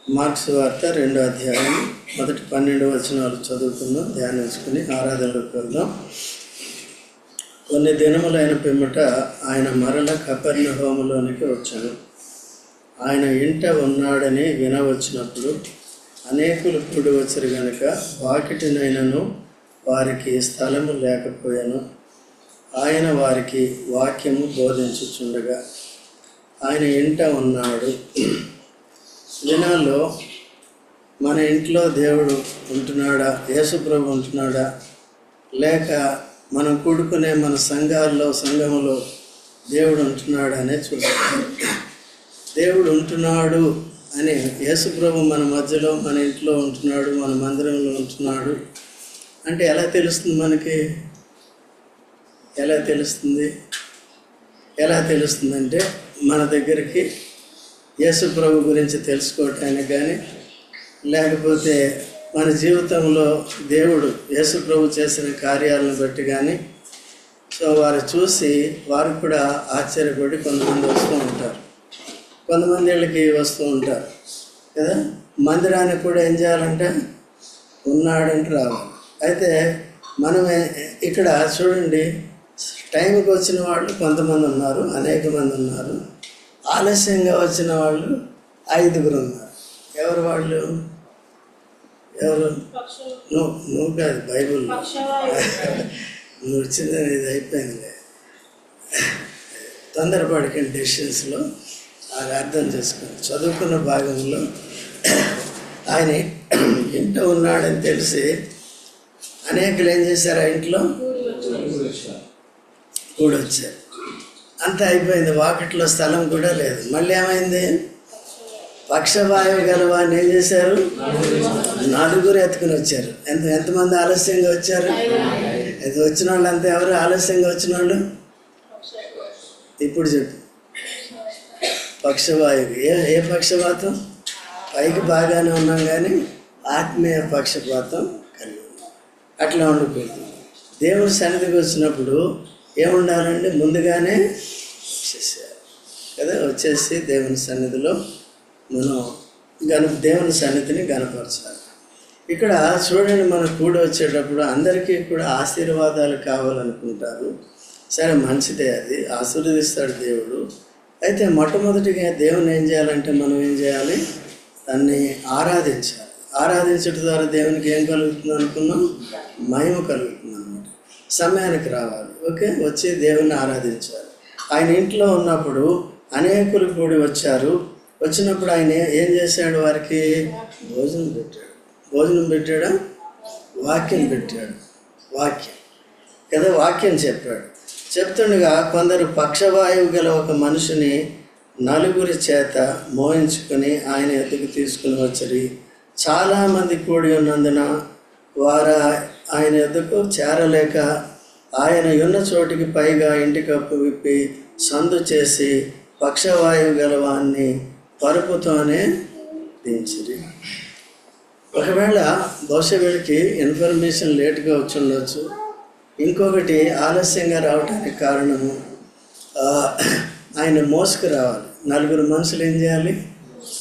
Marks వార్త 2వ అధ్యాయం మొదటి 12 వచనాలు చదువుకుందాం, ధ్యానించుకుని ఆరాధనలోకి వెళ్దాం. కొన్ని దినములైన పిమ్మట ఆయన మరల కపెర్నహూములోనికి వచ్చాను. ఆయన ఇంట ఉన్నాడని వినవచ్చినప్పుడు అనేకులు కూడి వచ్చారు గనుక వాకిటినైనను వారికి స్థలము లేకపోయాను. ఆయన వారికి వాక్యము బోధించుచుండగా ఆయన ఇంట ఉన్నాడు. దినాల్లో మన ఇంట్లో దేవుడు ఉంటున్నాడా, యేసుప్రభు ఉంటున్నాడా, లేక మనం కూడుకునే మన సంఘములో దేవుడు ఉంటున్నాడా అనే చూస్తాం. దేవుడు ఉంటున్నాడు అని, యేసుప్రభు మన మధ్యలో మన ఇంట్లో ఉంటున్నాడు, మన మందిరంలో ఉంటున్నాడు అంటే ఎలా తెలుస్తుంది మనకి? ఎలా తెలుస్తుందంటే మన దగ్గరికి యేసుప్రభు గురించి తెలుసుకోవటానికి కానీ, లేకపోతే మన జీవితంలో దేవుడు యేసుప్రభు చేసిన కార్యాలను బట్టి కానీ, సో వారు చూసి వారు కూడా ఆశ్చర్యపడి కొంతమంది వస్తూ ఉంటారు, కొంతమంది వీళ్ళకి వస్తూ ఉంటారు కదా. మందిరానికి కూడా ఏం చేయాలంటే ఉన్నాడంటే రావాలి. అయితే మనం ఇక్కడ చూడండి, టైంకి వచ్చిన వాళ్ళు కొంతమంది ఉన్నారు, అనేక మంది ఉన్నారు. ఆలస్యంగా వచ్చిన వాళ్ళు 5గురు ఉన్నారు. ఎవరు వాళ్ళు? ఎవరు? నువ్వు కాదు, బైబుల్ నువ్వు వచ్చిందని ఇది అయిపోయింది. తొందరపడకండి డెసిషన్స్లో, అది అర్థం చేసుకోండి. చదువుకున్న భాగంలో ఆయన ఇంట ఉన్నాడని తెలిసి అనేకులు ఏం చేశారు? ఆ ఇంట్లో కూడొచ్చారు. అంతా అయిపోయింది, వాకిట్లో స్థలం కూడా లేదు. మళ్ళీ ఏమైంది? పక్షవాయువు గలవాన్ని ఏం చేశారు? 4 ఎత్తుకుని వచ్చారు. ఎంతమంది ఆలస్యంగా వచ్చారు? అది వచ్చిన వాళ్ళు అంతా ఎవరు ఆలస్యంగా వచ్చిన వాళ్ళు? ఇప్పుడు చెప్పు. పక్షవాయువు. ఏ పక్షపాతం? పైకి బాగానే ఉన్నాం కానీ ఆత్మీయ పక్షపాతం కలిగి ఉన్నాం. అట్లా ఉండకూడదు. దేవుడి సన్నిధికి వచ్చినప్పుడు ఏముండాలండి? ముందుగానే వచ్చేసారు కదా. వచ్చేసి దేవుని సన్నిధిలో మనం దేవుని సన్నిధిని గనపరచాలి. ఇక్కడ చూడండి, మనం కూడి వచ్చేటప్పుడు అందరికీ కూడా ఆశీర్వాదాలు కావాలనుకుంటారు. సరే, మంచిదే, అది ఆశీర్వదిస్తాడు దేవుడు. అయితే మొట్టమొదటిగా దేవుని ఏం చేయాలంటే మనం ఏం చేయాలి? దాన్ని ఆరాధించాలి. ఆరాధించడం ద్వారా దేవునికి ఏం కలుగుతుంది అనుకున్నాం? మహిమ కలుగుతుంది అన్నమాట. సమయానికి రావాలి, ఓకే, వచ్చి దేవుని ఆరాధించాలి. ఆయన ఇంట్లో ఉన్నప్పుడు అనేకులు కూడి వచ్చారు. వచ్చినప్పుడు ఆయన ఏం చేశాడు? వారికి భోజనం పెట్టాడా? వాక్యం పెట్టాడు. వాక్యం కదా, వాక్యం చెప్పాడు. చెప్తుండగా కొందరు పక్షవాయువు గల ఒక మనిషిని 4 చేత మోయించుకొని ఆయన ఎద్దుకు తీసుకుని వచ్చి చాలామంది కూడి ఉన్నందున వారు ఆయన ఎద్దుకు చేరలేక ఆయన ఉన్న చోటికి పైగా ఇంటి కప్పు విప్పి సందు చేసి పక్షవాయువు గలవాన్ని పరుపుతోనే దించిరి. ఒకవేళ బహుశా వీళ్ళకి ఇన్ఫర్మేషన్ లేట్గా వచ్చి ఉండొచ్చు. ఇంకొకటి, ఆలస్యంగా రావడానికి కారణము ఆయన మోసుకు రావాలి. 4 మనుషులు ఏం చేయాలి?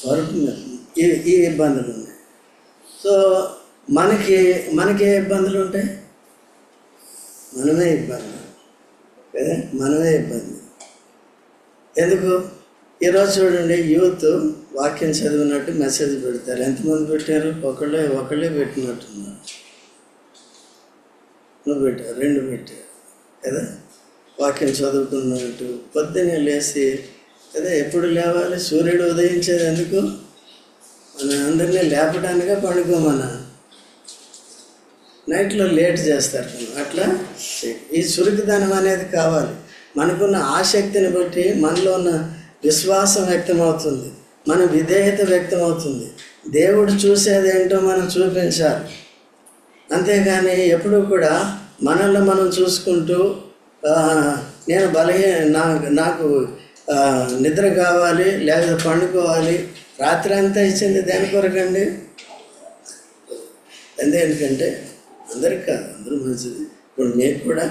పరుపు మీద. ఈ ఇబ్బందులు ఉన్నాయి. సో మనకి ఏ ఇబ్బందులు ఉంటాయి? మనమే ఇబ్బంది కదా, మనమే ఇబ్బంది. ఎందుకు? ఈరోజు చూడండి, యూత్ వాక్యం చదివినట్టు మెసేజ్ పెడతారు. ఎంతమంది పెట్టారు? ఒకళ్ళే పెట్టినట్టున్నారు. నువ్వు పెట్టావు, 2 పెట్టారు కదా. వాక్యం చదువుకున్నట్టు పొద్దున్నే లేచి కదా. ఎప్పుడు లేవాలి? సూర్యుడు ఉదయించేది ఎందుకు? మన అందరినీ లేపడానిగా పండుకోమన్నా. నైట్లో లేట్ చేస్తారు. అట్లా ఈ చురుకుదనం అనేది కావాలి. మనకున్న ఆసక్తిని బట్టి మనలో ఉన్న విశ్వాసం వ్యక్తమవుతుంది, మన విధేయత వ్యక్తమవుతుంది. దేవుడు చూసేది ఏంటో మనం చూపించాలి. అంతేగాని ఎప్పుడూ కూడా మనల్ని మనం చూసుకుంటూ నేను నాకు నిద్ర కావాలి, లేకపోతే పండుకోవాలి. రాత్రి అంతా ఇచ్చింది దేని కొరకండి? ఎందుకంటే అందరికి కాదు, అందరూ మంచిది. ఇప్పుడు మీకు కూడా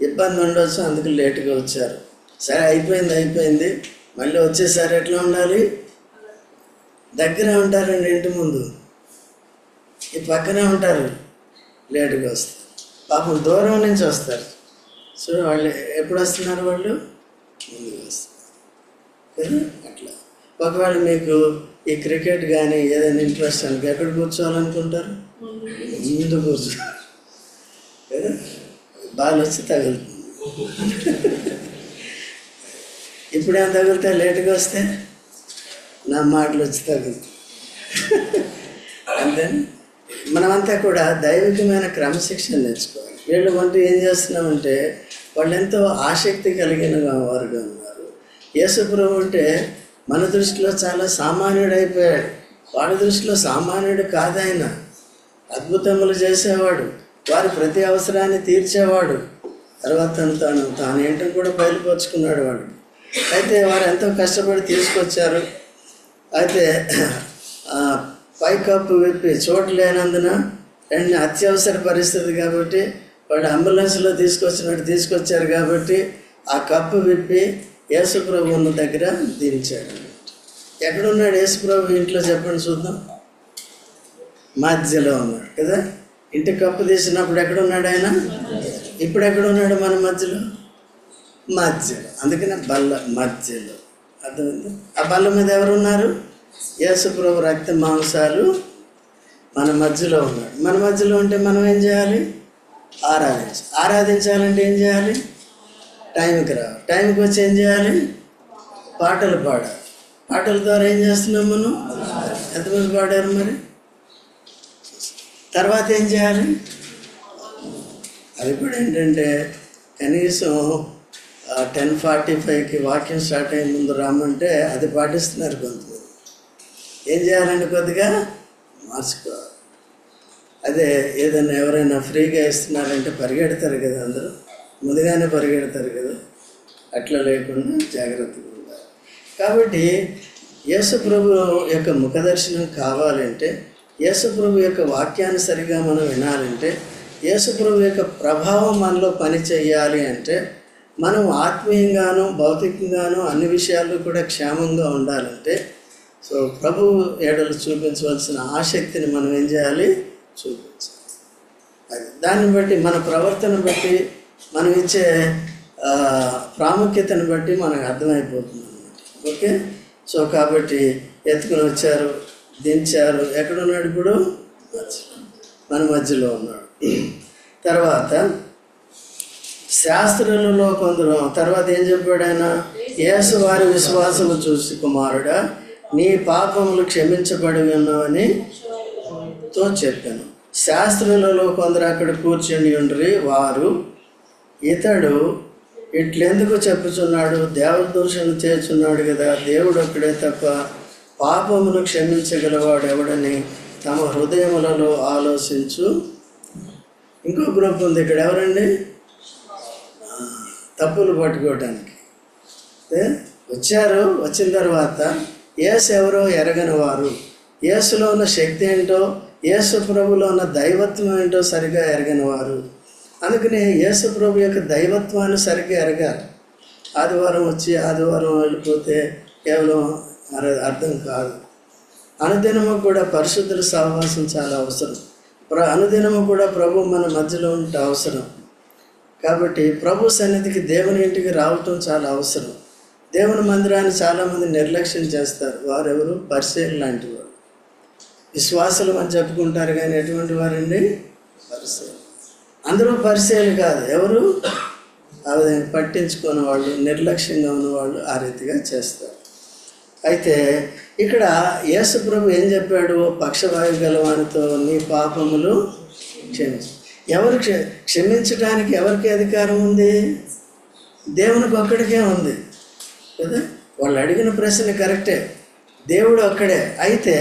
ఇబ్బంది ఉండొచ్చు, అందుకు లేటుగా వచ్చారు. సరే, అయిపోయింది, మళ్ళీ వచ్చేసారి ఎట్లా ఉండాలి? దగ్గరే ఉంటారండి, ఇంటి ముందు ఈ పక్కనే ఉంటారు, లేటుగా వస్తారు. పాపం దూరం నుంచి వస్తారు. సో వాళ్ళు ఎప్పుడు వస్తున్నారు? వాళ్ళు ముందుకు వస్తారు కదా. అట్లా ఒకవేళ మీకు ఈ క్రికెట్ కానీ ఏదైనా ఇంట్రెస్ట్ అనుకో, ఎక్కడ కూర్చోవాలనుకుంటారు? ముందు కూర్చోాలి కదా. బాల్ వచ్చి తగులుతుంది. ఇప్పుడేం తగులుతాయి? లేటుగా వస్తే నా మాటలు వచ్చి తగులుతాయి. అంతేనా? మనమంతా కూడా దైవికమైన క్రమశిక్షణ నేర్చుకోవాలి. వీళ్ళు వంట ఏం చేస్తున్నామంటే వాళ్ళు ఎంతో ఆసక్తి కలిగిన వారుగా ఉన్నారు. యేసుప్రభు అంటే మన దృష్టిలో చాలా సామాన్యుడు అయిపోయాడు. వాడి దృష్టిలో సామాన్యుడు కాదాయన. అద్భుతములు చేసేవాడు, వారి ప్రతి అవసరాన్ని తీర్చేవాడు. తర్వాత తాను ఏంటో కూడా బయలుపరుచుకున్నాడు వాడు. అయితే వారు ఎంతో కష్టపడి తీసుకొచ్చారు. అయితే పైకప్పు విప్పి చోటు లేనందున అత్యవసర పరిస్థితి కాబట్టి వాడు అంబులెన్స్లో తీసుకొచ్చారు కాబట్టి ఆ కప్పు విప్పి యేసుప్రభు ఉన్న దగ్గర దించాడు. ఎక్కడున్నాడు యేసుప్రభు? ఇంట్లో చెప్పండి చూద్దాం. మధ్యలో ఉన్నాడు కదా. ఇంటి కప్పు తీసినప్పుడు ఎక్కడున్నాడు ఆయన? ఇప్పుడు ఎక్కడున్నాడు? మన మధ్యలో. అందుకనే బల్ల మధ్యలో. అర్థమైంది? ఆ బల్ల మీద ఎవరున్నారు? యేసుప్రభు రక్త మాంసాలు మన మధ్యలో ఉన్నాడు. మన మధ్యలో ఉంటే మనం ఏం చేయాలి? ఆరాధించాలంటే ఏం చేయాలి? టైంకి రావాలి. టైంకి వచ్చి ఏం చేయాలి? పాటలు పాడాలి. పాటల ద్వారా ఏం చేస్తున్నాం మనం? ఎంతమంది పాడారు మరి? తర్వాత ఏం చేయాలి? అది కూడా ఏంటంటే కనీసం 10:45కి వాక్యం స్టార్ట్ అయిన ముందు రామంటే అది పాటిస్తున్నారు కొంతమంది. ఏం చేయాలంటే కొద్దిగా మార్చుకోవాలి. అదే ఏదైనా ఎవరైనా ఫ్రీగా ఇస్తున్నారంటే పరిగెడతారు కదా, అందరూ ముందుగానే పరిగెడతారు కదా. అట్లా లేకుండా జాగ్రత్తగా ఉండాలి. కాబట్టి యేసుప్రభు యొక్క ముఖదర్శనం కావాలంటే, యేసుప్రభు యొక్క వాక్యాన్ని సరిగా మనం వినాలంటే, యేసుప్రభు యొక్క ప్రభావం మనలో పని చేయాలి అంటే, మనం ఆత్మీయంగాను భౌతికంగాను అన్ని విషయాల్లో కూడా క్షేమంగా ఉండాలంటే, సో ప్రభు ఏడలు చూపించవలసిన ఆసక్తిని మనం ఏం చేయాలి? చూపించాలి. అది దాన్ని బట్టి మన ప్రవర్తన బట్టి మనం ఇచ్చే ప్రాముఖ్యతను బట్టి మనకు అర్థమైపోతుంది అన్నమాట. ఓకే. సో కాబట్టి ఎత్తుకుని వచ్చారు, దించారు. ఎక్కడున్నాడు ఇప్పుడు? మన మధ్యలో ఉన్నాడు. తర్వాత శాస్త్రులలో కొందరు తర్వాత ఏం చెప్పాడు ఆయన? యేసు వారి విశ్వాసము చూసి, కుమారుడా నీ పాపములు క్షమించబడి ఉన్నావని తో చెప్పాను. శాస్త్రులలో కొందరు అక్కడ కూర్చొని ఉండ్రి. వారు, ఇతడు ఇట్లెందుకు చెప్పుచున్నాడు? దేవదూషణ చేస్తున్నాడు కదా. దేవుడు ఒక్కడే తప్ప పాపమును క్షమించగలవాడు ఎవడని తమ హృదయములలో ఆలోచించు. ఇంకో గ్రూప్ ఉంది ఇక్కడ. ఎవరండి? తప్పులు పట్టుకోవటానికి వచ్చారు. వచ్చిన తర్వాత యేసు ఎవరో ఎరగని వారు, యేసులో ఉన్న శక్తి ఏంటో, యేసు ప్రభులో ఉన్న దైవత్వం ఏంటో సరిగా ఎరగని వారు. అందుకని యేసు ప్రభు యొక్క దైవత్వాన్ని సరిగ్గా ఎరగాలి. ఆదివారం వచ్చి ఆదివారం వెళ్ళిపోతే కేవలం అర్థం కాదు. అనుదినము కూడా పరిశుద్ధుల సహవాసం చాలా అవసరం. అనుదినము కూడా ప్రభు మన మధ్యలో ఉంటే అవసరం. కాబట్టి ప్రభు సన్నిధికి దేవుని ఇంటికి రావటం చాలా అవసరం. దేవుని మందిరాన్ని చాలామంది నిర్లక్ష్యం చేస్తారు. వారెవరు? పరిసయ్యులు లాంటి వారు. విశ్వాసులు అని చెప్పుకుంటారు కానీ ఎటువంటి వారండి? పరిసయ్యులు. అందరూ పరిసయ్యులు కాదు. ఎవరు? అవి పట్టించుకునే వాళ్ళు, నిర్లక్ష్యంగా ఉన్నవాళ్ళు ఆ రీతిగా చేస్తారు. అయితే ఇక్కడ యేసు ప్రభు ఏం చెప్పాడు? పక్షవాయు గలవానితో నీ పాపములు క్షమించు. ఎవరు క్షమించడానికి ఎవరికి అధికారం ఉంది? దేవునికి ఒక్కడికే ఉంది కదా. వాళ్ళు అడిగిన ప్రశ్న కరెక్టే, దేవుడు ఒక్కడే. అయితే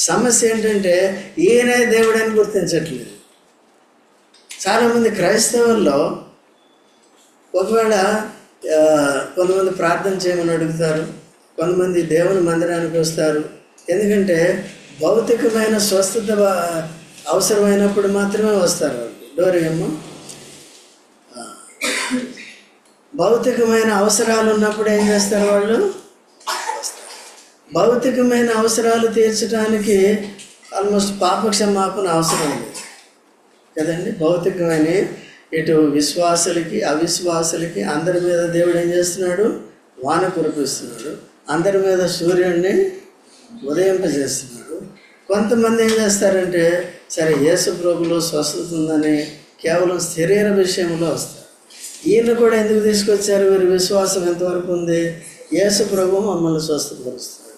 సమస్య ఏంటంటే ఈయనే దేవుడని గుర్తించట్లేదు. చాలామంది క్రైస్తవుల్లో ఒకవేళ కొంతమంది ప్రార్థన చేయమని అడుగుతారు, కొంతమంది దేవుని మందిరానికి వస్తారు. ఎందుకంటే భౌతికమైన స్వస్థత అవసరమైనప్పుడు మాత్రమే వస్తారు. వాళ్ళు డోరేమో భౌతికమైన అవసరాలు ఉన్నప్పుడు ఏం చేస్తారు? వాళ్ళు భౌతికమైన అవసరాలు తీర్చడానికి ఆల్మోస్ట్ పాపక్షమాపణ అవసరం లేదు కదండి. భౌతికమైన ఇటు విశ్వాసులకి అవిశ్వాసులకి అందరి మీద దేవుడు ఏం చేస్తున్నాడు? వాన కురిపిస్తున్నాడు. అందరి మీద సూర్యుడిని ఉదయింపజేస్తున్నాడు. కొంతమంది ఏం చేస్తారంటే సరే యేసు ప్రభులో స్వస్థత ఉందని కేవలం శరీర విషయంలో వస్తారు. ఈయన కూడా ఎందుకు తీసుకొచ్చారు? వీరి విశ్వాసం ఎంతవరకు ఉంది? యేసు ప్రభు మమ్మల్ని స్వస్థపరుస్తాడు.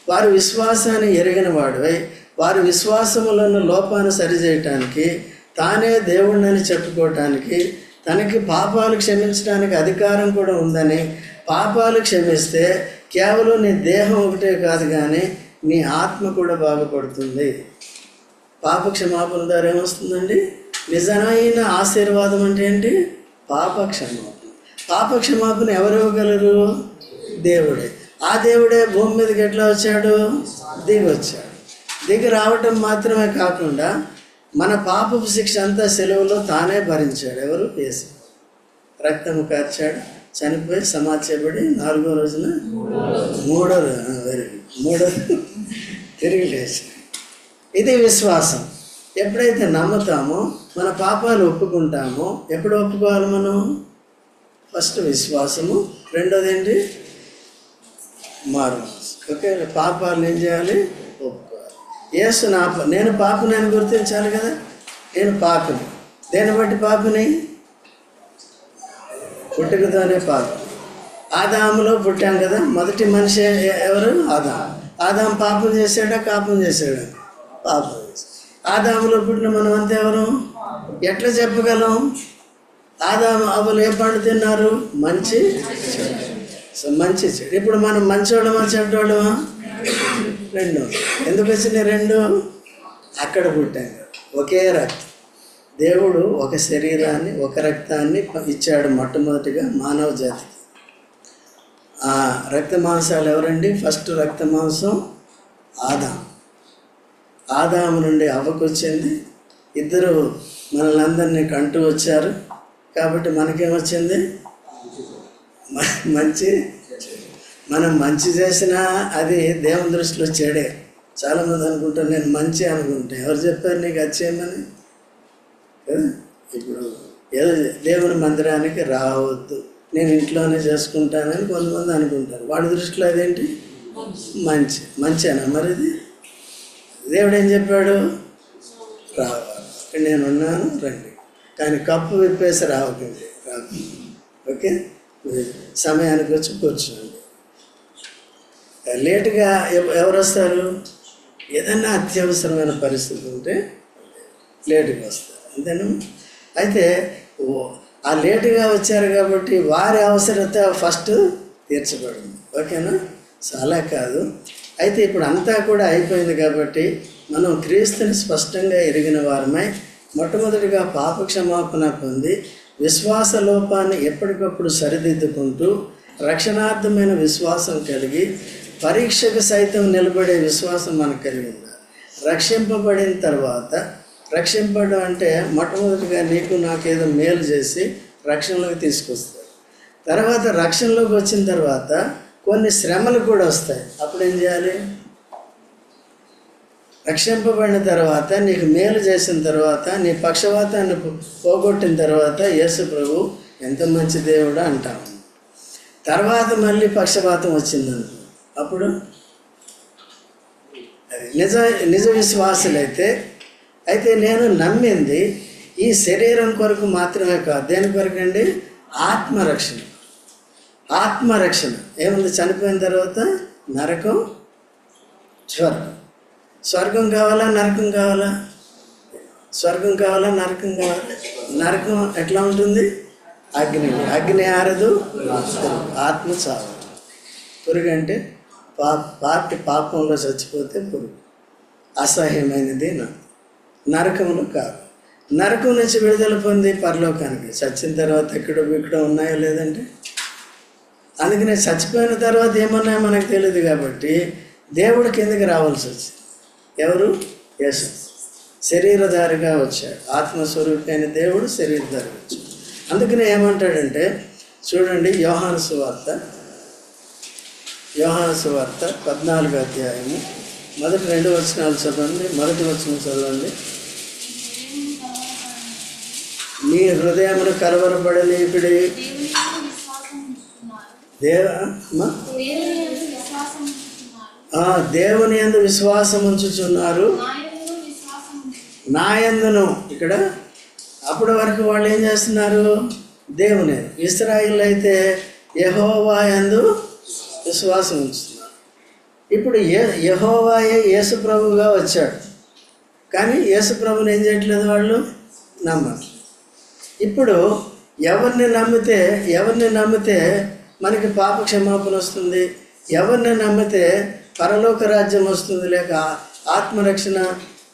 వారి విశ్వాసాన్ని ఎరిగిన వాడివై వారి విశ్వాసములను లోపాన్ని సరిచేయటానికి, తానే దేవుడిని చెప్పుకోవటానికి, తనకి పాపాలు క్షమించడానికి అధికారం కూడా ఉందని, పాపాలు క్షమిస్తే కేవలం నీ దేహం ఒకటే కాదు కానీ నీ ఆత్మ కూడా బాగుపడుతుంది. పాప క్షమాపణ ద్వారా ఏమొస్తుందండి? నిజమైన ఆశీర్వాదం అంటే ఏంటి? పాప క్షమాపణ. పాప క్షమాపణ ఎవరు ఇవ్వగలరు? దేవుడే. ఆ దేవుడే భూమి మీదకి ఎట్లా వచ్చాడు? దిగి వచ్చాడు. దిగి రావటం మాత్రమే కాకుండా మన పాపపు శిక్ష అంతా సెలవులో తానే భరించాడు. ఎవరు? యేసు. రక్తము కార్చాడు, చనిపోయి సమాధి 4వ రోజున మూడో తిరిగి లేచాడు. ఇది విశ్వాసం. ఎప్పుడైతే నమ్ముతామో మన పాపాలు ఒప్పుకుంటామో, ఎప్పుడు ఒప్పుకోవాలి మనం? ఫస్ట్ విశ్వాసము, రెండోది ఏంటి? మారు. ఓకే, పాపాలను ఏం చేయాలి? ఒప్పుకోవాలి. యేసు నేను పాపని అని గుర్తించాలి కదా. నేను పాపిని. దేన్ని బట్టి పాపిని? పుట్టుకతోనే పాపం. ఆదాములో పుట్టాం కదా. మొదటి మనిషి ఎవరు? ఆదాము పాపం చేశాడా? కాపం చేశాడా? పాపం చేశాడు. ఆదాములో పుట్టిన మనం అంతా ఎవరు? ఎట్లా చెప్పగలం? ఆదాము అవ్వలు ఏ పండు తిన్నారు? మంచి చెడు. సో మంచి చెడు. ఇప్పుడు మనం మంచోళ్ళమా చెడ్డోళ్ళమా? రెండు. ఎందుకు వచ్చినాయి రెండు? అక్కడ పుట్టాం. ఒకే రక్తం. దేవుడు ఒక శరీరాన్ని, ఒక రక్తాన్ని ఇచ్చాడు మొట్టమొదటిగా మానవ జాతికి. ఆ రక్త మాంసాలు ఎవరండి? ఫస్ట్ రక్త మాంసం ఆదాము నుండి అవ్వకు వచ్చింది. ఇద్దరు మనల్ని అందరినీ కంటూ వచ్చారు. కాబట్టి మనకేమొచ్చింది? మంచి. మనం మంచి చేసినా అది దేవుని దృష్టిలో చెడే. చాలామంది అనుకుంటారు నేను మంచి అనుకుంటే. ఎవరు చెప్పారు నీకు అది చేయమని? ఇప్పుడు ఏదో దేవుని మందిరానికి రావద్దు, నేను ఇంట్లోనే చేసుకుంటానని కొంతమంది అనుకుంటారు. వాడి దృష్టిలో అదేంటి? మంచేనా మరి? ఇది దేవుడు ఏం చెప్పాడు? రావాలి, నేనున్నాను, రండి. కానీ కప్పు విప్పేసి రావకండి. ఓకే, సమయానికి వచ్చి కూర్చోండి. లేటుగా ఎవరు వస్తారు? ఏదన్నా అత్యవసరమైన పరిస్థితి ఉంటే లేటుగా వస్తారు, అంతేనా? అయితే ఆ లేటుగా వచ్చారు కాబట్టి వారి అవసరత ఫస్ట్ తీర్చబడింది. ఓకేనా? చాలా కాదు. అయితే ఇప్పుడు అంతా కూడా అయిపోయింది కాబట్టి మనం క్రీస్తుని స్పష్టంగా ఎరిగిన వారమై మొట్టమొదటిగా పాప క్షమాపణ పొంది విశ్వాస లోపాన్ని ఎప్పటికప్పుడు సరిదిద్దుకుంటూ రక్షణార్థమైన విశ్వాసం కలిగి పరీక్షకు సైతం నిలబడే విశ్వాసం మనకు కలిగి ఉండాలి. రక్షింపబడిన తర్వాత, రక్షింపడం అంటే మొట్టమొదటిగా నీకు నాకేదో మేలు చేసి రక్షణలోకి తీసుకొస్తాడు. తర్వాత రక్షణలోకి వచ్చిన తర్వాత కొన్ని శ్రమలు కూడా వస్తాయి. అప్పుడు ఏం చేయాలి? రక్షింపబడిన తర్వాత, నీకు మేలు చేసిన తర్వాత, నీ పక్షవాతాన్ని పోగొట్టిన తర్వాత యేసు ప్రభు ఎంత మంచి దేవుడు అంటాము. తర్వాత మళ్ళీ పక్షపాతం వచ్చిందనుకో, అప్పుడు నిజ విశ్వాసులైతే అయితే నేను నమ్మింది ఈ శరీరం కొరకు మాత్రమే కాదు. దేని కొరకు అండి? ఆత్మరక్షణ. ఆత్మరక్షణ ఏముంది? చనిపోయిన తర్వాత నరకం, స్వర్గం. స్వర్గం కావాలా, నరకం కావాలా? స్వర్గం కావాలా, నరకం కావాలా? నరకం ఎట్లా ఉంటుంది? అగ్ని ఆరదు, ఆత్మ చావు. పురుగు అంటే పాపంలో చచ్చిపోతే పురుగు, అసహ్యమైనది. నరకంలో కాదు. నరకం నుంచి విడుదల పొంది పరలోకానికి. చచ్చిన తర్వాత ఎక్కడో ఉన్నాయో లేదంటే, అందుకనే చచ్చిపోయిన తర్వాత ఏమన్నాయో మనకు తెలియదు కాబట్టి దేవుడి కిందకి రావాల్సి వచ్చింది. ఎవరు? యేసు శరీరధారిగా వచ్చాడు. ఆత్మస్వరూపి అయిన దేవుడు శరీరధారిగా వచ్చాడు. అందుకనే ఏమంటాడంటే చూడండి, యోహాను సువార్త యోహాను సువార్త 14వ అధ్యాయము మొదటి 2 వచనాలు చదవండి. మొదటి వచనం చదవండి. నీ హృదయమును కలవరపడనీకుడి, దేవుని యందు విశ్వాసం ఉంచుచున్నారు, నా యందును. ఇక్కడ అప్పటి వరకు వాళ్ళు ఏం చేస్తున్నారు? దేవుని. ఇశ్రాయేలు అయితే యెహోవా యందు విశ్వాసం ఉంచుతున్నారు. ఇప్పుడు యెహోవాయే యేసు ప్రభువుగా వచ్చాడు, కానీ యేసు ప్రభుని ఏం చేయట్లేదు, వాళ్ళు నమ్మట్లేదు. ఇప్పుడు ఎవరిని నమ్మితే మనకి పాప క్షమాపణ వస్తుంది, ఎవరిని నమ్మితే పరలోక రాజ్యం వస్తుంది, లేక ఆత్మరక్షణ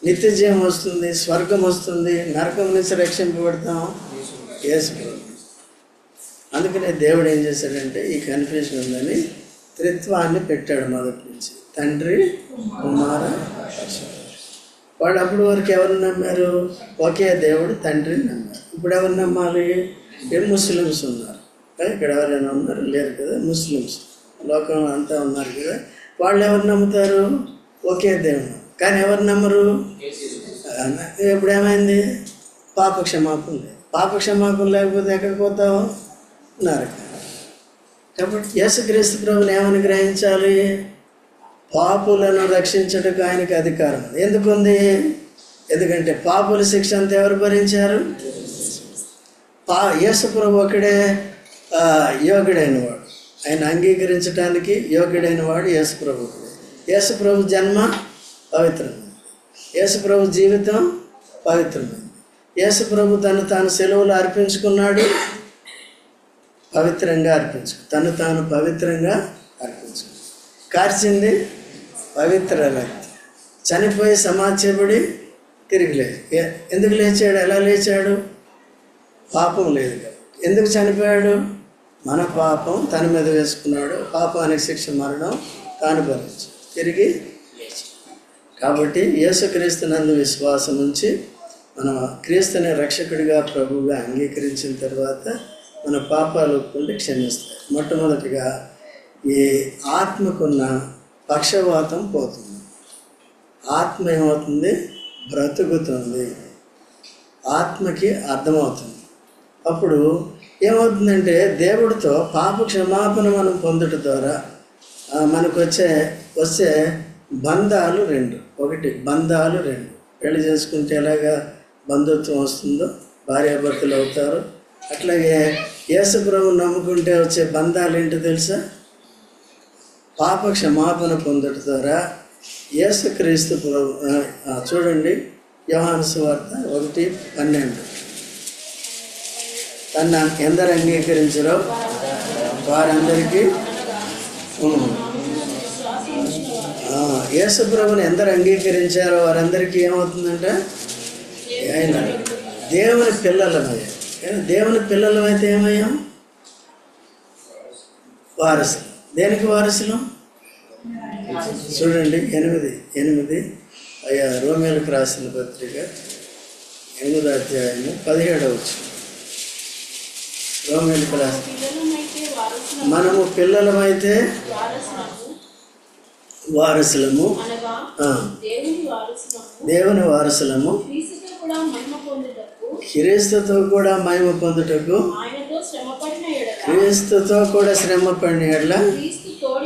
నిత్య జీవం వస్తుంది, స్వర్గం వస్తుంది, నరకం నుంచి రక్షింపబడతాం యేసు ప్రభు. అందుకనే దేవుడు ఏం చేశాడంటే ఈ కన్ఫ్యూజన్ ఉందని త్రిత్వాన్ని పెట్టాడు మొదటి నుంచి, తండ్రి కుమార పరిశుద్ధ. వాళ్ళు అప్పటి వరకు ఎవరు నమ్మారు? ఒకే దేవుడు తండ్రిని నమ్మారు. ఇప్పుడు ఎవరు నమ్మాలి? ముస్లిమ్స్ ఉన్నారు, ఇక్కడ ఎవరైనా ఉన్నారు? లేరు కదా. ముస్లిమ్స్ లోకం అంతా ఉన్నారు కదా. వాళ్ళు ఎవరు నమ్ముతారు? ఒకే దేవుడు. కానీ ఎవరు నమ్మరు? ఇప్పుడు ఏమైంది? పాప క్షమాపణ లేదు. పాప క్షమాపణ లేకపోతే ఎక్కడికి పోతావు? నరకం. కాబట్టి యేసుక్రీస్తు ప్రభుని ఏమని గ్రహించాలి? పాపులను రక్షించడానికి ఆయనకి అధికారం ఎందుకుంది? ఎందుకంటే పాపుల శిక్ష అంతా ఎవరు భరించారు? యేసు ప్రభు ఒకడే యోగ్యుడైన వాడు, ఆయన అంగీకరించడానికి యోగ్యుడైన వాడు యేసు ప్రభు. యేసు ప్రభు జన్మ పవిత్రమైంది, యేసు ప్రభు జీవితం పవిత్రమైంది, యేసు ప్రభు తాను సెలవులు అర్పించుకున్నాడు, పవిత్రంగా తను పవిత్రంగా అర్పించుకున్నాడు. కార్చింది పవిత్ర రక్తం, చనిపోయి సమాధి చేయబడి తిరిగి లేచి. ఎందుకు లేచాడు? ఎలా లేచాడు? పాపం లేదు కదా. ఎందుకు చనిపోయాడు? మన పాపం తన మీద వేసుకున్నాడు, పాపానికి శిక్ష మరణం తాను భరించాడు, తిరిగి లేచాడు. కాబట్టి యేసుక్రీస్తు నందు విశ్వాసం ఉంచి మనం క్రీస్తుని రక్షకుడిగా ప్రభువుగా అంగీకరించిన తర్వాత మన పాపాలు ఒప్పుకుంటే క్షమిస్తాయి. మొట్టమొదటిగా ఈ ఆత్మకున్న పక్షవాతం పోతుంది, ఆత్మ ఏమవుతుంది? బ్రతుకుతుంది, ఆత్మకి అర్థమవుతుంది. అప్పుడు ఏమవుతుందంటే దేవుడితో పాప క్షమాపణ మనం పొందడం ద్వారా మనకు వచ్చే బంధాలు రెండు. ఒకటి బంధాలు రెండు, పెళ్లి చేసుకుంటే ఎలాగా బంధుత్వం వస్తుందో భార్యాభర్తలు అవుతారు, అట్లాగే యేసు ప్రభువుని నమ్ముకుంటే వచ్చే బంధాలు ఏంటో తెలుసా? పాప క్షమాపణ పొందడం ద్వారా యేసుక్రీస్తు ప్రభు. చూడండి యోహాను సువార్త 1:12. తను ఎందరు అంగీకరించారో వారందరికీ, యేసు ప్రభుని ఎందరు అంగీకరించారో వారందరికీ ఏమవుతుందంటే ఆయన దేవుని పిల్లలమయ్యాం. దేవుని పిల్లలమైతే ఏమయ్యాం? వారసులు. దేనికి వారసులు? చూడండి 8 అయ్యా రోమేలకు రాసిన పత్రిక 8వ అధ్యాయము 17వ వచనం. రోమేలకు రాసిన మనము పిల్లలమైతే వారసులము, దేవుని వారసులము, క్రీస్తుతో కూడా మహిమ పొందుటకు, క్రీస్తుతో కూడా శ్రమ పడిన ఎడల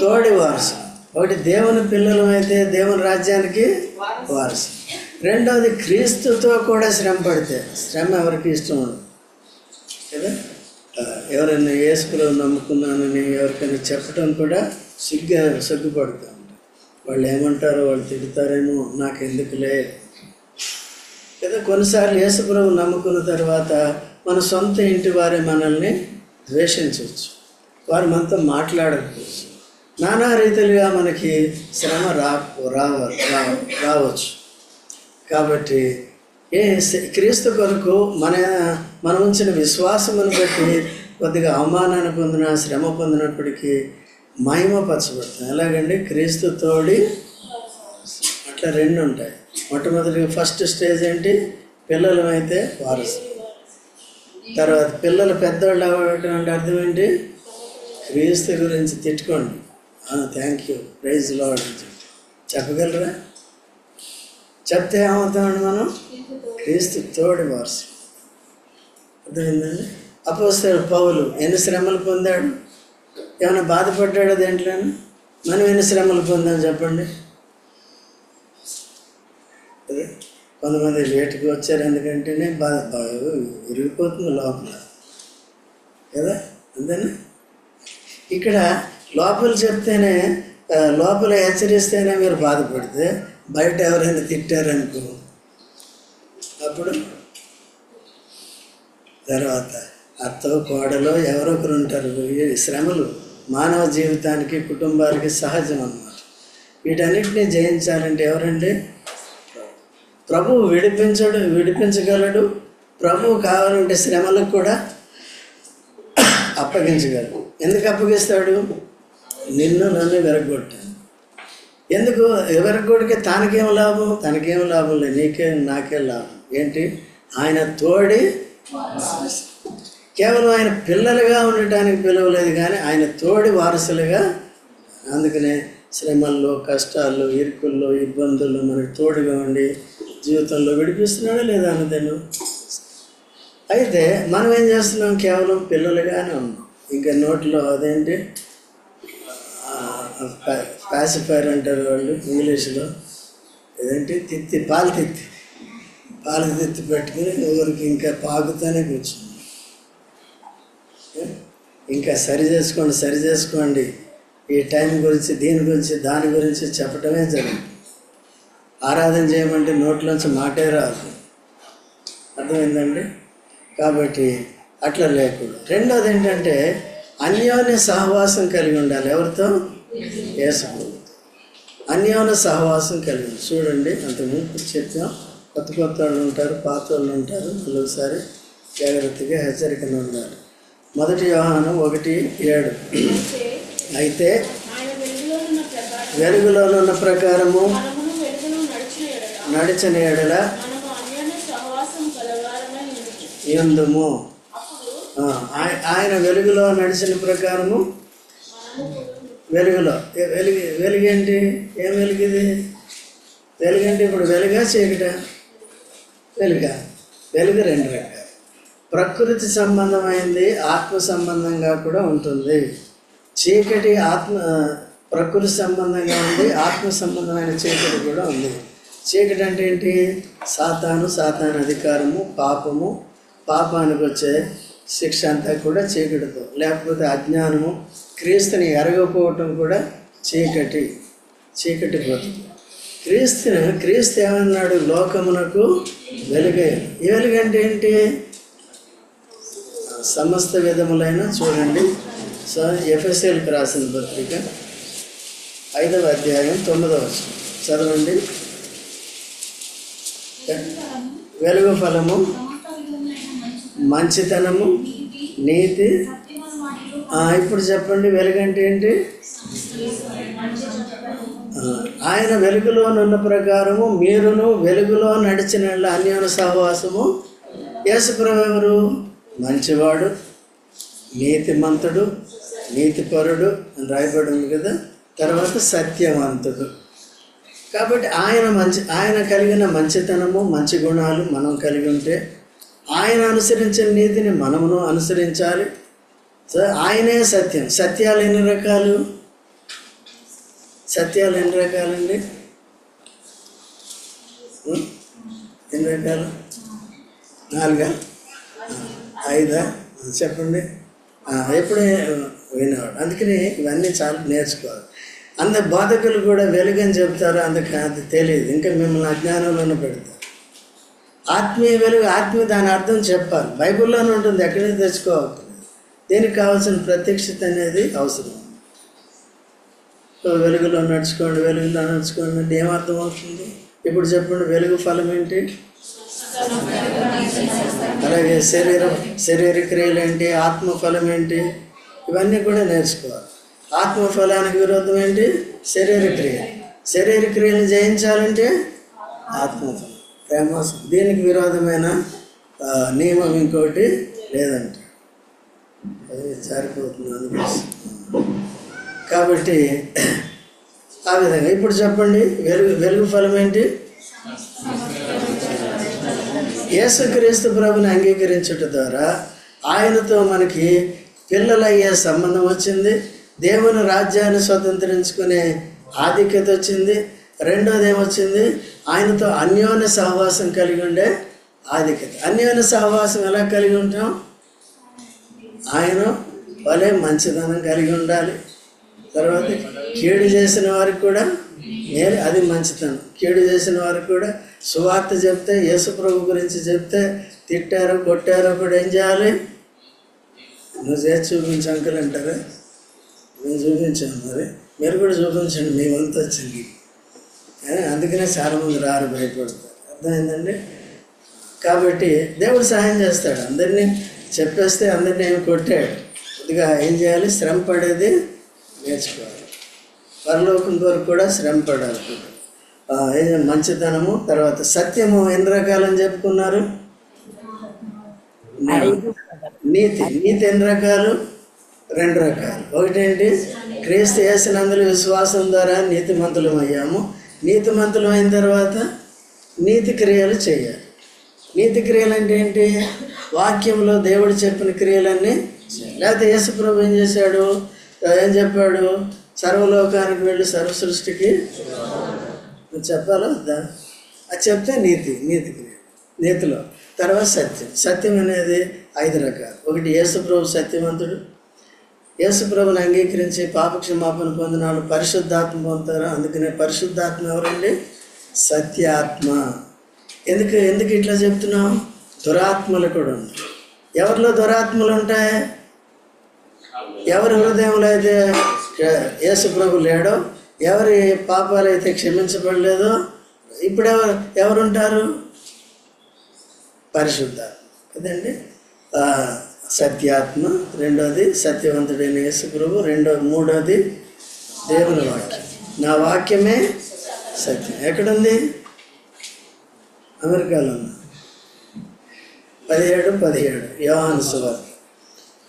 తోడి వారసు. ఒకటి దేవుని పిల్లలమైతే దేవుని రాజ్యానికి వారసు. రెండవది క్రీస్తుతో కూడా శ్రమ పడితే. శ్రమ ఎవరికి ఇష్టం ఉండదు కదా. ఎవరైనా యేసులో నమ్ముకున్నానని ఎవరికైనా చెప్పడం కూడా సిగ్గుపడుతూ ఉంటారు. వాళ్ళు ఏమంటారో, వాళ్ళు తిడతారేమో, నాకు ఎందుకులే కదా. కొన్నిసార్లు యేసు ప్రభువు నమ్ముకున్న తర్వాత మన సొంత ఇంటి వారే మనల్ని ద్వేషించవచ్చు, వారు మనతో మాట్లాడకపోవచ్చు, నానా రీతిలుగా మనకి శ్రమ రావచ్చు. కాబట్టి క్రీస్తు కొరకు మనం ఉంచిన విశ్వాసమును బట్టి కొద్దిగా అవమానాన్ని పొందిన, శ్రమ పొందినప్పటికీ మహిమపరచబడతాం. ఎలాగండి? క్రీస్తు తోడి. అట్లా రెండు ఉంటాయి. మొట్టమొదటిగా ఫస్ట్ స్టేజ్ ఏంటి? పిల్లలమైతే వారసు. తర్వాత పిల్లలు పెద్దవాళ్ళు అవ్వడం అంటే అర్థం ఏంటి? క్రీస్తు గురించి తిట్టుకోండి, థ్యాంక్ యూ, ప్రైజ్ లార్డ్ చెప్పగలరా? చెప్తే ఏమవుతామండి మనం? క్రీస్తు తోడి వారసు. అర్థమైందండి? అపోస్తలుడు పౌలు ఎన్ని శ్రమలు పొందాడు? ఏమైనా బాధపడ్డాడు దేంట్లో? మనం ఎన్ని శ్రమలు పొందాం చెప్పండి? అదే కొంతమంది లేటుకి వచ్చారు ఎందుకంటేనే బాగా విరిగిపోతుంది లోపల కదా, అంతేనా? ఇక్కడ లోపల చెప్తేనే, లోపల హెచ్చరిస్తేనే మీరు బాధపడితే బయట ఎవరైనా తిట్టారనుకో అప్పుడు తర్వాత అత్తో కోడలో ఎవరో ఒకరు ఉంటారు. ఈ శ్రమలు మానవ జీవితానికి కుటుంబాలకి సహజం అన్నమాట. వీటన్నిటినీ జయించాలంటే ఎవరండి? ప్రభువు విడిపించగలడు. ప్రభువు కావాలంటే శ్రమలకు కూడా అప్పగించగలడు. ఎందుకు అప్పగిస్తాడు? నిన్ను నన్ను విరగొట్టాను. ఎందుకు విరగొడికి తనకేం లాభం? తనకేం లాభం లేదు, నాకే లాభం. ఏంటి? ఆయన తోడి కేవలం ఆయన పిల్లలుగా ఉండటానికి పిలవలేదు కానీ ఆయన తోడి వారసులుగా. అందుకనే శ్రమల్లో, కష్టాల్లో, ఇరుకుల్లో, ఇబ్బందుల్లో మనకు తోడుగా ఉండి జీవితంలో విడిపిస్తున్నాడా లేదా అన్నదేను. అయితే మనం ఏం చేస్తున్నాం? కేవలం పిల్లలుగానే ఉన్నాం. ఇంకా నోట్లో అదేంటి పాసిఫైర్ అంటారు వాళ్ళు ఇంగ్లీష్లో, ఏదేంటి పాలు తిత్తి పెట్టుకుని ఊరికి ఇంకా పాకుతూనే కూర్చున్నాం. ఇంకా సరి చేసుకోండి ఈ టైం గురించి, దీని గురించి, దాని గురించి చెప్పటమే జరుగుతుంది. ఆరాధన చేయమంటే నోట్లోంచి మాటే రాదు. అర్థమైందండి? కాబట్టి అట్లా లేకూడదు. రెండోది ఏంటంటే అన్యోన్య సహవాసం కలిగి ఉండాలి. ఎవరితో? యేసుతో. అన్యోన్య సహవాసం కలిగి ఉండాలి. చూడండి, అంతకుముందు చెప్పాం, కొత్త వాళ్ళు ఉంటారు, పాత వాళ్ళు ఉంటారు. మళ్ళొకసారి జాగ్రత్తగా హెచ్చరికగా ఉండాలి. 1 యోహాను 1:7 అయితే వెలుగులోనున్న ప్రకారము నడిచిన ఎడల ఎందుము. ఆయన వెలుగులో నడిచిన ప్రకారము, వెలుగేంటి? ఏం వెలుగుది? వెలుగంటే ఇప్పుడు వెలుగా చీకట? వెలుగు 2 రకాలు. ప్రకృతి సంబంధమైంది, ఆత్మ సంబంధంగా కూడా ఉంటుంది. చీకటి ప్రకృతి సంబంధంగా ఉంది, ఆత్మ సంబంధమైన చీకటి కూడా ఉంది. చీకటి అంటే ఏంటి? సాతాను అధికారము, పాపానికి వచ్చే శిక్ష అంతా కూడా చీకటితో. లేకపోతే అజ్ఞానము, క్రీస్తుని ఎరగకపోవటం కూడా చీకటి బ్రతుకు. క్రీస్తు ఏమన్నాడు? లోకమునకు వెలుగే. ఈ వెలుగంటే ఏంటి? సమస్త విధములైన, చూడండి, ఎఫెసీయులకు రాసిన పత్రిక 5వ అధ్యాయం 9వ వచనం చదవండి. వెలుగు ఫలము మంచితనము, నీతి. ఇప్పుడు చెప్పండి, వెలుగంటే ఏంటి? ఆయన వెలుగులోనున్న ప్రకారము మీరును వెలుగులో నడిచిన అన్యోన్య సహవాసము. యేసుప్రభువు ఎవరు? మంచివాడు, నీతిమంతుడు, నీతిపరుడు అని రాయబడి ఉంది కదా. తర్వాత సత్యవంతుడు. కాబట్టి ఆయన కలిగిన మంచితనము, మంచి గుణాలు మనం కలిగి ఉంటే ఆయన అనుసరించిన నీతిని మనమును అనుసరించాలి. సో ఆయనే సత్యం. సత్యాలు ఎన్ని రకాలండి? 4 5 చెప్పండి. ఎప్పుడే వినేవాడు. అందుకని ఇవన్నీ చాలా నేర్చుకోవాలి. అందరు బోధకులు కూడా వెలుగని చెప్తారు, అది తెలియదు. ఇంకా మిమ్మల్ని అజ్ఞానంలోనే పెడతారు. ఆత్మీయ వెలుగు, దాని అర్థం చెప్పాలి. బైబిల్లోనే ఉంటుంది, ఎక్కడి నుంచి తెచ్చుకోవాలి. దీనికి కావాల్సిన ప్రత్యక్షత అనేది అవసరం. వెలుగులో నడుచుకోండి అంటే ఏమర్థం అవుతుంది? ఇప్పుడు చెప్పండి, వెలుగు ఫలం ఏంటి? అలాగే శరీర క్రియలు ఏంటి? ఆత్మఫలం ఏంటి? ఇవన్నీ కూడా నేర్చుకోవాలి. ఆత్మఫలానికి విరోధం ఏంటి? శరీర క్రియలు జయించాలంటే ఆత్మఫలం, ప్రేమ. దీనికి విరోధమైన నియమం ఇంకోటి లేదంటే అది సరిపోతుంది అనిపిస్తుంది. కాబట్టి ఆ విధంగా ఇప్పుడు చెప్పండి, వెలుగు ఫలం ఏంటి? యేసుక్రీస్తు ప్రభుని అంగీకరించుట ద్వారా ఆయనతో మనకి పిల్లలయ్యే సంబంధం వచ్చింది. దేవుని రాజ్యాన్ని స్వతంత్రించుకునే ఆధిక్యత వచ్చింది. రెండోది ఏమొచ్చింది? ఆయనతో అన్యోన్య సహవాసం కలిగి ఉండే ఆధిక్యత. అన్యోన్య సహవాసం ఎలా కలిగి ఉంటాం? ఆయన వాళ్ళే మంచిదనం కలిగి ఉండాలి. తర్వాత కీడు చేసిన వారికి కూడా అది మంచితనం. కీడు చేసిన వారికి కూడా సువార్త చెప్తే, యేసు ప్రభు గురించి చెప్తే, తిట్టారో కొట్టారో కూడా ఏం చేయాలి? నువ్వు చేసి చూపించు అంకుల్ అంటారా? మేము చూపించాము, మరి మీరు కూడా చూపించండి, మీ వంతు వచ్చింది. అందుకనే చాలామంది రారు, భయపడతారు. అర్థమైందండి? కాబట్టి దేవుడు సహాయం చేస్తాడు. అందరినీ చెప్పేస్తే అందరినీ ఏమి కొట్టాడు. కొద్దిగా ఏం చేయాలి? శ్రమ పడేది నేర్చుకోవాలి. పరలోకం కొరకు కూడా శ్రమ పడాలి. మంచితనము, తర్వాత సత్యము ఎన్ని రకాలని చెప్పుకున్నారు? నీతి ఎన్ని రకాలు? 2 రకాలు. ఒకటేంటి? క్రీస్తు యేసునందు విశ్వాసం ద్వారా నీతిమంతులం అయ్యాము. నీతిమంతులం అయిన తర్వాత నీతి క్రియలు చేయాలి. నీతి క్రియలు అంటే ఏంటి? వాక్యంలో దేవుడు చెప్పిన క్రియలన్నీ. లేకపోతే యేసు ప్రభు ఏం చేశాడు? ఏం చెప్పాడు? సర్వలోకానికి వెళ్ళి సర్వ సృష్టికి చెప్పాలా? అది చెప్తే నీతి క్రియ. నీతిలో తర్వాత సత్యం అనేది 5 రకాలు. ఒకటి, యేసు ప్రభు సత్యవంతుడు. యేసు ప్రభుని అంగీకరించి పాపక్షమాపణ పొందినాడు, పరిశుద్ధాత్మ పొందుతారు. అందుకనే పరిశుద్ధాత్మ ఎవరండి? సత్యాత్మ. ఎందుకు ఇట్లా చెప్తున్నాం? దురాత్మలు కూడా ఉంటాయి. ఎవరిలో దురాత్మలు ఉంటాయి? ఎవరి హృదయంలో అయితే యేసు ప్రభు లేడో, ఎవరి పాపాలు అయితే క్షమించబడలేదో, ఇప్పుడు ఎవరుంటారు? పరిశుద్ధాత్మ కదండి. సత్యాత్మ, రెండోది సత్యవంతుడైన యేసు ప్రభు, మూడోది దేవుని వాక్యం. నా వాక్యమే సత్యం. ఎక్కడుంది? అమెరికాలో ఉన్న 17 యోహాను సువార్త.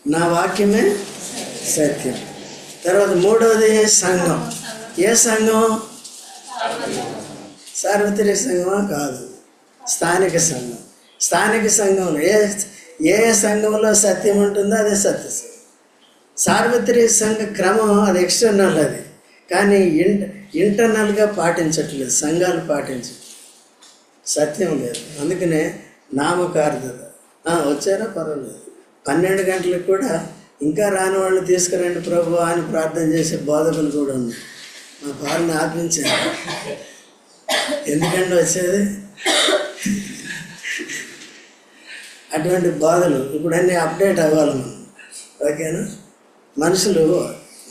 నా వాక్యమే సత్యం. తర్వాత మూడవది సంఘం. ఏ సంఘం? సార్వత్రిక సంఘమా? కాదు, స్థానిక సంఘం. స్థానిక సంఘంలో ఏ సంఘంలో సత్యం ఉంటుందో అదే సత్య సంఘం. సార్వత్రిక సంఘ క్రమం అది ఎక్స్టర్నల్, అది కానీ ఇంటర్నల్గా పాటించట్లేదు. సంఘాలు పాటించట్లేదు, సత్యం లేదు. అందుకనే నామకార్థత. వచ్చారా? పర్వాలేదు. 12 గంటలకు కూడా ఇంకా రాని వాళ్ళు తీసుకురండి ప్రభు అని ప్రార్థన చేసే బోధకులు కూడా ఉన్నాయి. మా పాలన ఆపించారు. ఎందుకంటే వచ్చేది అటువంటి బోధలు. ఇప్పుడు అన్నీ అప్డేట్ అవ్వాలి మనం. ఓకేనా? మనుషులు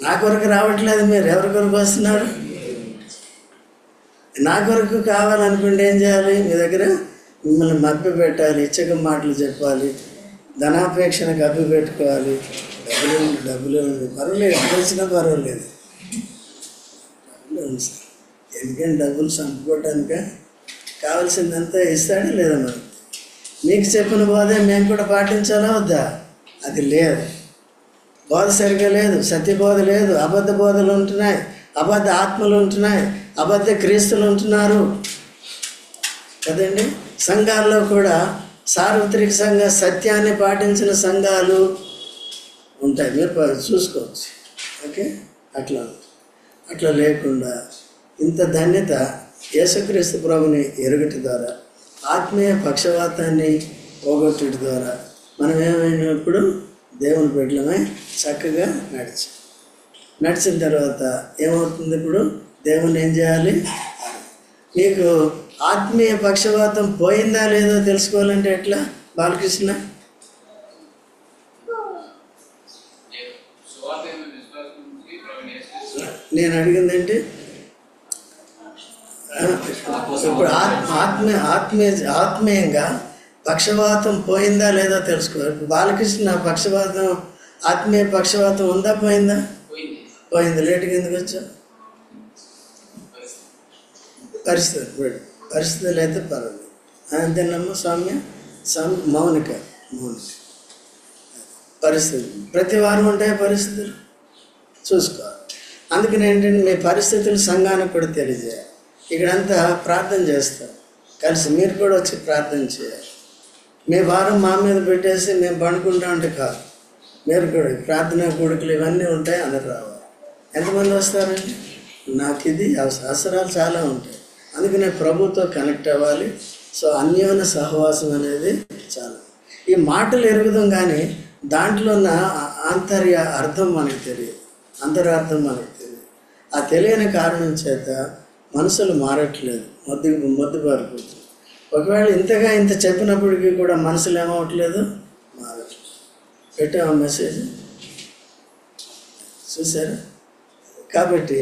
నా కొరకు రావట్లేదు, మీరు ఎవరి కొరకు వస్తున్నారు? నా కొరకు కావాలనుకుంటే ఏం చేయాలి? మీ దగ్గర మిమ్మల్ని మభ్య పెట్టాలి, ఇచ్చక మాటలు చెప్పాలి, ధనాపేక్షను కప్పి పెట్టుకోవాలి. డబ్బులు పర్వాలేదు, తెలిసినా పర్వాలేదు, డబ్బులు సార్. ఎందుకంటే డబ్బులు చంపుకోవటానిక? కావాల్సిందంతా ఇస్తాడా లేదా? మరి మీకు చెప్పిన బోధే మేము కూడా పాటించాలా వద్దా? అది లేదు. బోధ సరిగా లేదు, సత్యబోధ లేదు, అబద్ధ బోధలు ఉంటున్నాయి, అబద్ధ ఆత్మలు ఉంటున్నాయి, అబద్ధ క్రీస్తులు ఉంటున్నారు కదండి. సంఘాల్లో కూడా సార్వత్రిక సంఘ సత్యాన్ని పాటించిన సంఘాలు ఉంటాయి, మీరు చూసుకోవచ్చు. ఓకే, అట్లా లేకుండా ఇంత ధన్యత యేసుక్రీస్తు ప్రభుని ఎరుగట ద్వారా, ఆత్మీయ పక్షవాతాన్ని పోగొట్టడం ద్వారా మనం ఏమైనప్పుడు దేవుని బిడ్డలమై చక్కగా నడిచిన తర్వాత ఏమవుతుంది? ఇప్పుడు దేవుని ఏం చేయాలి? మీకు ఆత్మీయ పక్షవాతం పోయిందా లేదో తెలుసుకోవాలంటే ఎట్లా? బాలకృష్ణ, నేను అడిగిందంటే ఇప్పుడు ఆత్మీయంగా పక్షవాతం పోయిందా లేదా తెలుసుకోవాలి. బాలకృష్ణ పక్షవాతం, ఆత్మీయ పక్షవాతం ఉందా పోయిందా? పోయింది. లేటుగా ఎందుకు వచ్చా? పరిస్థితులు అయితే పర్వాలేదు. అంతేనమ్మా సౌమ్య, మౌనిక పరిస్థితులు ప్రతి వారం ఉంటాయి పరిస్థితులు, చూసుకోవాలి. అందుకని ఏంటంటే మీ పరిస్థితులు సంఘానికి కూడా తెలియజేయాలి. ఇక్కడంతా ప్రార్థన చేస్తారు కలిసి, మీరు కూడా వచ్చి ప్రార్థన చేయాలి. మీ భారం మా మీద పెట్టేసి మేము పండుకుంటా అంటే కాదు, మీరు కూడా ప్రార్థన కొడుకులు ఇవన్నీ ఉంటాయి, అందరు రావాలి. ఎంతమంది వస్తారండి? నాకు ఇది అవసరాలు చాలా ఉంటాయి, అందుకనే ప్రభుతో కనెక్ట్ అవ్వాలి. సో అన్యోన్య సహవాసం అనేది చాలా. ఈ మాటలు ఎరుగుదాం కానీ దాంట్లో ఉన్న ఆంతర్య అర్థం మనకు తెలియదు, అంతరార్థం మనకు తెలియదు. ఆ తెలియని కారణం చేత మనసులు మారట్లేదు, మొద్దుబారిపోతుంది. ఒకవేళ ఇంత చెప్పినప్పటికీ కూడా మనసులు ఏమవట్లేదు, మారట్లేదు. పెట్టామా మెసేజ్? చూసారా? కాబట్టి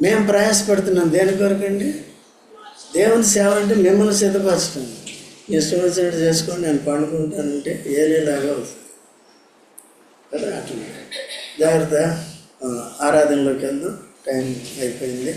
మేము ప్రయాసపడుతున్నాం దేని కొరకండి? దేవుని సేవ అంటే మిమ్మల్ని సిద్ధపరచడం. ఇష్టం వచ్చినట్టు చేసుకొని నేను పండుకుంటానంటే ఏలేలాగా అవుతుంది కదా. అట్లా జాగ్రత్త. ఆరాధనలోకి వెళ్దాం, టైం అయిపోయింది.